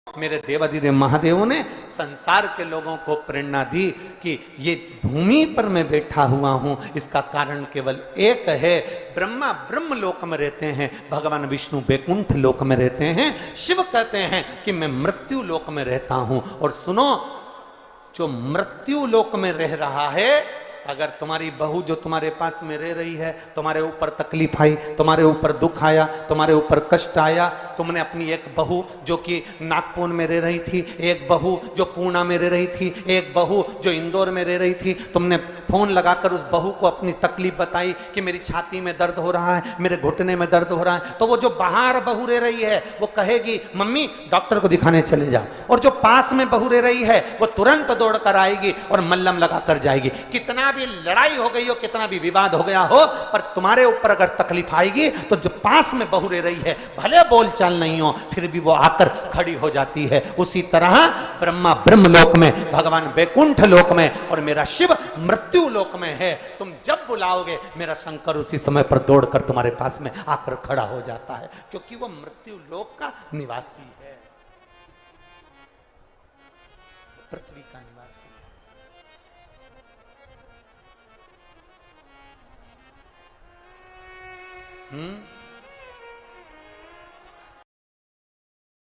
मेरे देवाधिदेव महादेव ने संसार के लोगों को प्रेरणा दी कि ये भूमि पर मैं बैठा हुआ हूं, इसका कारण केवल एक है। ब्रह्मा ब्रह्म लोक में रहते हैं, भगवान विष्णु बैकुंठ लोक में रहते हैं। शिव कहते हैं कि मैं मृत्यु लोक में रहता हूं। और सुनो, जो मृत्यु लोक में रह रहा है, अगर तुम्हारी बहू जो तुम्हारे पास में रह रही है, तुम्हारे ऊपर तकलीफ आई, तुम्हारे ऊपर दुख आया, तुम्हारे ऊपर कष्ट आया, तुमने अपनी एक बहू जो कि नागपुर में रह रही थी, एक बहू जो पूना में रह रही थी, एक बहू जो इंदौर में रह रही थी, तुमने फोन लगाकर उस बहू को अपनी तकलीफ बताई कि मेरी छाती में दर्द हो रहा है, मेरे घुटने में दर्द हो रहा है, तो वो जो बाहर बहू रह रही है वो कहेगी मम्मी डॉक्टर को दिखाने चले जाओ। और जो पास में बहू रह रही है वो तुरंत दौड़ कर आएगी और मल्लम लगा कर जाएगी। कितना भी लड़ाई हो गई हो, कितना भी विवाद हो गया हो, पर तुम्हारे ऊपर अगर तकलीफ आएगी तो जो पास में बहू रह रही है, भले बोलचाल नहीं हो, फिर भी वो आकर खड़ी हो जाती है। उसी तरह ब्रह्मा ब्रह्म लोक में, भगवान बैकुंठ लोक में, और मेरा शिव मृत्यु लोक में है। तुम जब बुलाओगे मेरा शंकर उसी समय पर दौड़कर तुम्हारे पास में आकर खड़ा हो जाता है, क्योंकि वो मृत्यु लोक का निवासी है, पृथ्वी का निवासी है।